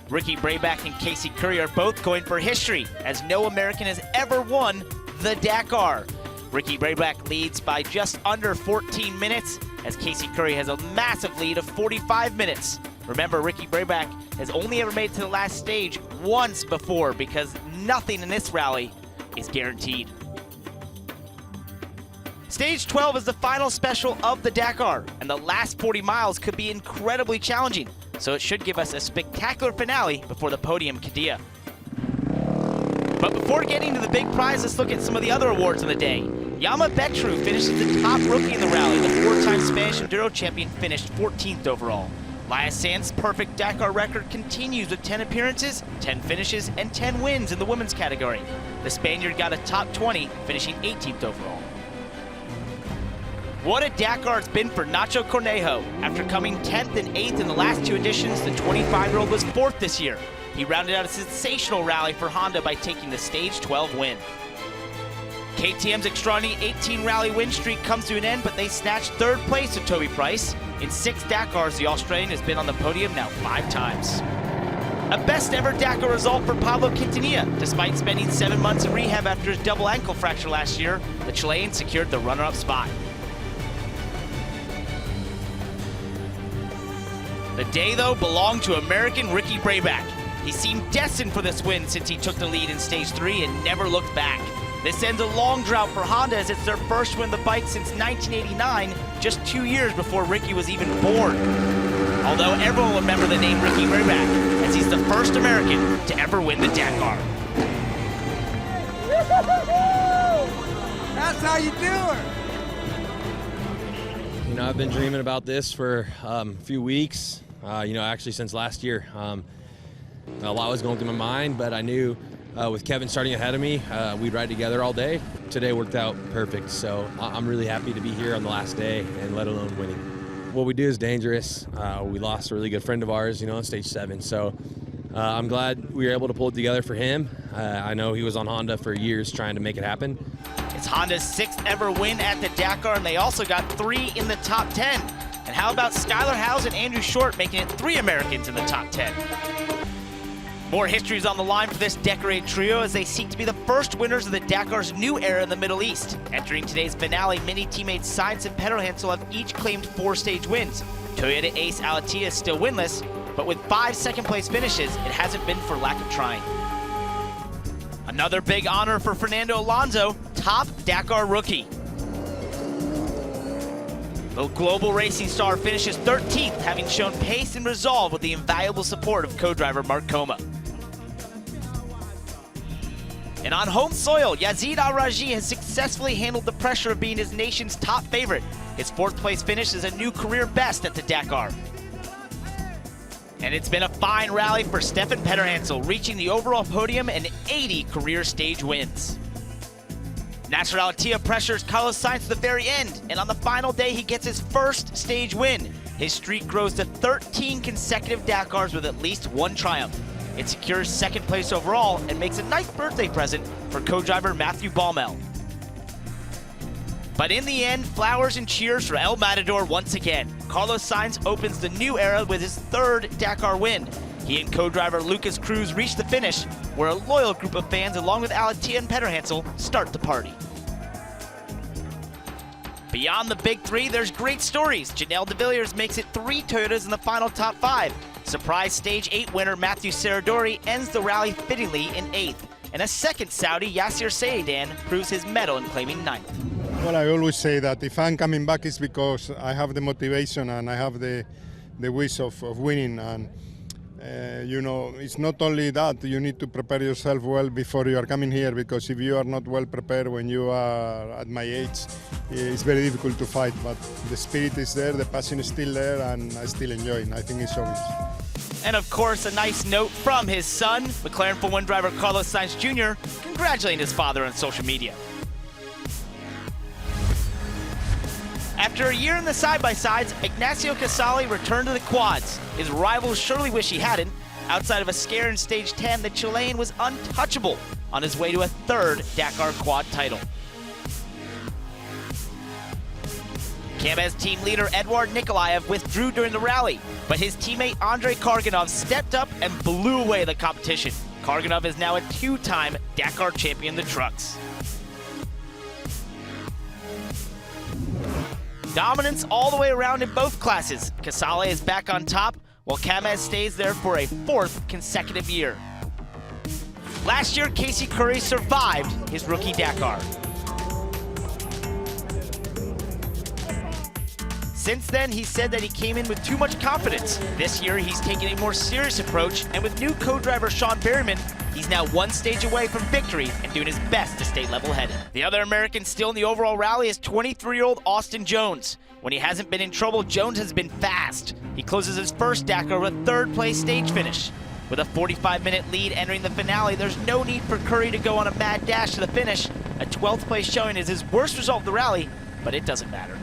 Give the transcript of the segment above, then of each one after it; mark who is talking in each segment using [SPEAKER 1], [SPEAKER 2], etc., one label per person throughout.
[SPEAKER 1] Ricky Brayback and Casey Currie are both going for history, as no American has ever won the Dakar. Ricky Brayback leads by just under 14 minutes, as Casey Currie has a massive lead of 45 minutes. Remember, Ricky Brayback has only ever made it to the last stage once before, because nothing in this rally is guaranteed. Stage 12 is the final special of the Dakar, and the last 40 miles could be incredibly challenging, so it should give us a spectacular finale before the podium Qiddiyah. But before getting to the big prize, let's look at some of the other awards of the day. Yama Betru finishes the top rookie in the rally. The four-time Spanish Enduro champion finished 14th overall. Laya Sanz's perfect Dakar record continues with 10 appearances, 10 finishes, and 10 wins in the women's category. The Spaniard got a top 20, finishing 18th overall. What a Dakar it's been for Nacho Cornejo. After coming 10th and 8th in the last two editions, the 25-year-old was 4th this year. He rounded out a sensational rally for Honda by taking the Stage 12 win. KTM's extraordinary 18 rally win streak comes to an end, but they snatched 3rd place with Toby Price. In 6 Dakars, the Australian has been on the podium now 5 times. A best ever Dakar result for Pablo Quintanilla. Despite spending 7 months in rehab after his double ankle fracture last year, the Chilean secured the runner-up spot. The day, though, belonged to American Ricky Brayback. He seemed destined for this win since he took the lead in Stage 3 and never looked back. This ends a long drought for Honda, as it's their first win of the bike since 1989, just 2 years before Ricky was even born. Although everyone will remember the name Ricky Brayback, as he's the first American to ever win the Dakar.
[SPEAKER 2] That's how you do it!
[SPEAKER 3] You know, I've been dreaming about this for a few weeks, actually since last year. A lot was going through my mind, but I knew with Kevin starting ahead of me, we'd ride together all day. Today worked out perfect, so I'm really happy to be here on the last day, and let alone winning. What we do is dangerous. We lost a really good friend of ours, in Stage 7, so I'm glad we were able to pull it together for him. I know he was on Honda for years trying to make it happen.
[SPEAKER 1] It's Honda's 6th ever win at the Dakar, and they also got 3 in the top 10. And how about Skylar Howes and Andrew Short making it 3 Americans in the top 10? More history is on the line for this decorated trio as they seek to be the first winners of the Dakar's new era in the Middle East. Entering today's finale, mini teammates Sainz and Peterhansel have each claimed 4 stage wins. Toyota ace Alatia is still winless, but with 5 second-place finishes, it hasn't been for lack of trying. Another big honor for Fernando Alonso, top Dakar rookie. The global racing star finishes 13th, having shown pace and resolve with the invaluable support of co-driver Mark Coma. And on home soil, Yazid Al-Raji has successfully handled the pressure of being his nation's top favorite. His 4th place finish is a new career best at the Dakar. And it's been a fine rally for Stefan Peterhansel, reaching the overall podium and 80 career stage wins. Nasser Al-Attiyah pressures Carlos Sainz to the very end, and on the final day he gets his first stage win. His streak grows to 13 consecutive Dakars with at least 1 triumph. It secures 2nd place overall and makes a nice birthday present for co-driver Matthew Baumel. But in the end, flowers and cheers for El Matador once again. Carlos Sainz opens the new era with his 3rd Dakar win. He and co-driver Lucas Cruz reach the finish, where a loyal group of fans, along with Al-Attiyah and Peterhansel, start the party. Beyond the big 3, there's great stories. Janelle de Villiers makes it 3 Toyotas in the final top 5. Surprise Stage 8 winner Matthew Serradori ends the rally fittingly in 8th. And a 2nd Saudi, Yassir Seidan, proves his medal in claiming 9th.
[SPEAKER 4] Well, I always say that if I'm coming back, it's because I have the motivation and I have the wish of winning. And it's not only that, you need to prepare yourself well before you are coming here, because if you are not well prepared when you are at my age, it's very difficult to fight. But the spirit is there, the passion is still there, and I still enjoy it. I think it's obvious.
[SPEAKER 1] And of course, a nice note from his son, McLaren Formula 1 driver Carlos Sainz Jr., congratulating his father on social media. After a year in the side-by-sides, Ignacio Casale returned to the quads. His rivals surely wish he hadn't. Outside of a scare in Stage 10, the Chilean was untouchable on his way to a 3rd Dakar quad title. Kamaz team leader Eduard Nikolaev withdrew during the rally, but his teammate Andrei Karganov stepped up and blew away the competition. Karganov is now a two-time Dakar champion in the trucks. Dominance all the way around in both classes. Casale is back on top, while Kamaz stays there for a fourth consecutive year. Last year, Casey Currie survived his rookie Dakar. Since then, he said that he came in with too much confidence. This year, he's taking a more serious approach, and with new co-driver Sean Berryman, he's now one stage away from victory and doing his best to stay level-headed. The other American still in the overall rally is 23-year-old Austin Jones. When he hasn't been in trouble, Jones has been fast. He closes his first Dakar with a third-place stage finish. With a 45-minute lead entering the finale, there's no need for Currie to go on a mad dash to the finish. A 12th place showing is his worst result of the rally, but it doesn't matter.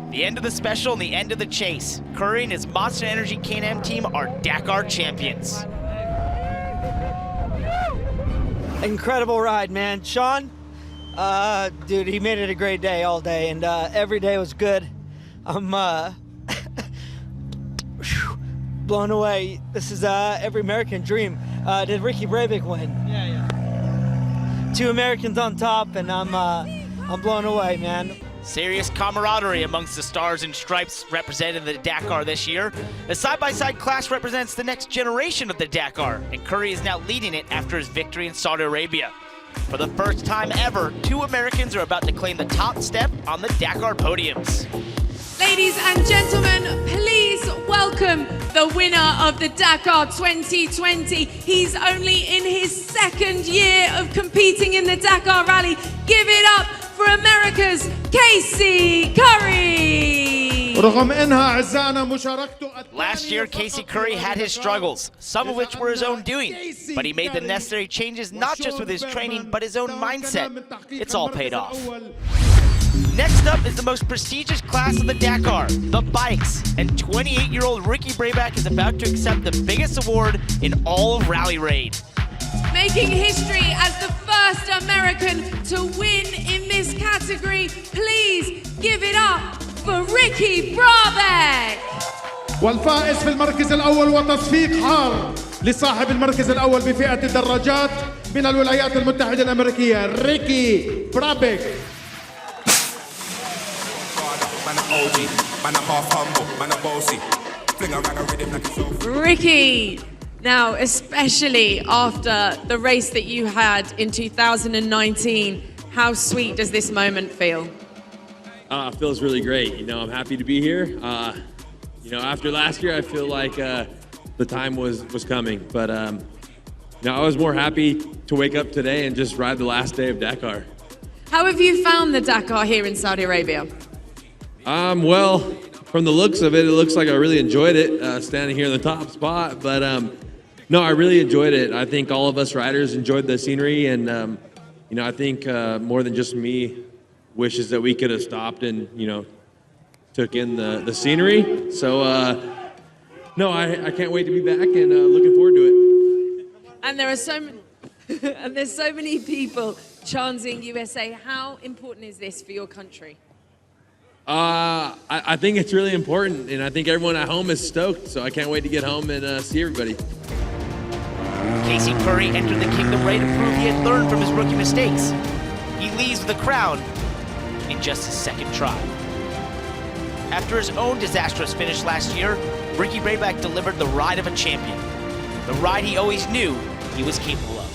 [SPEAKER 1] The end of the special and the end of the chase. Currie and his Monster Energy K&M team are Dakar champions.
[SPEAKER 2] Incredible ride, man. Sean, dude, he made it a great day all day, and every day was good. I'm blown away. This is every American dream. Did Ricky Breivik win? Yeah. 2 Americans on top, and I'm blown away, man.
[SPEAKER 1] Serious camaraderie amongst the Stars and Stripes represented the Dakar this year. The side-by-side class represents the next generation of the Dakar, and Currie is now leading it after his victory in Saudi Arabia. For the first time ever, 2 Americans are about to claim the top step on the Dakar podiums.
[SPEAKER 5] Ladies and gentlemen, please welcome the winner of the Dakar 2020. He's only in his 2nd year of competing in the Dakar Rally. Give it up for America's Casey Currie.
[SPEAKER 1] Last year, Casey Currie had his struggles, some of which were his own doing, but he made the necessary changes not just with his training, but his own mindset. It's all paid off. Next up is the most prestigious class of the Dakar, the bikes, and 28-year-old Ricky Breivik is about to accept the biggest award in all of Rally Raid.
[SPEAKER 5] Making history as the first American to win in this category, please give it up for Ricky Breivik.
[SPEAKER 6] والفائز في المركز الأول وتصفيق حار لصاحب المركز الأول بفئة الدراجات من الولايات المتحدة الأمريكية ريكي برابيك.
[SPEAKER 5] Ricky, now especially after the race that you had in 2019, how sweet does this moment feel?
[SPEAKER 3] It feels really great. You know, I'm happy to be here. You know, after last year, I feel like the time was coming. But, you know, I was more happy to wake up today and just ride the last day of Dakar.
[SPEAKER 5] How have you found the Dakar here in Saudi Arabia?
[SPEAKER 3] Well, from the looks of it, it looks like I really enjoyed it, standing here in the top spot. But, no, I really enjoyed it. I think all of us riders enjoyed the scenery. And, you know, I think more than just me wishes that we could have stopped and, you know, took in the scenery. So, no, I can't wait to be back and looking forward to it.
[SPEAKER 5] And there are there's so many people chanting USA. How important is this for your country?
[SPEAKER 3] I think it's really important, and I think everyone at home is stoked, so I can't wait to get home and see everybody.
[SPEAKER 1] Casey Currie entered the Kingdom Raid to prove he had learned from his rookie mistakes. He leaves with the crown in just his 2nd try. After his own disastrous finish last year, Ricky Breivik delivered the ride of a champion, the ride he always knew he was capable of.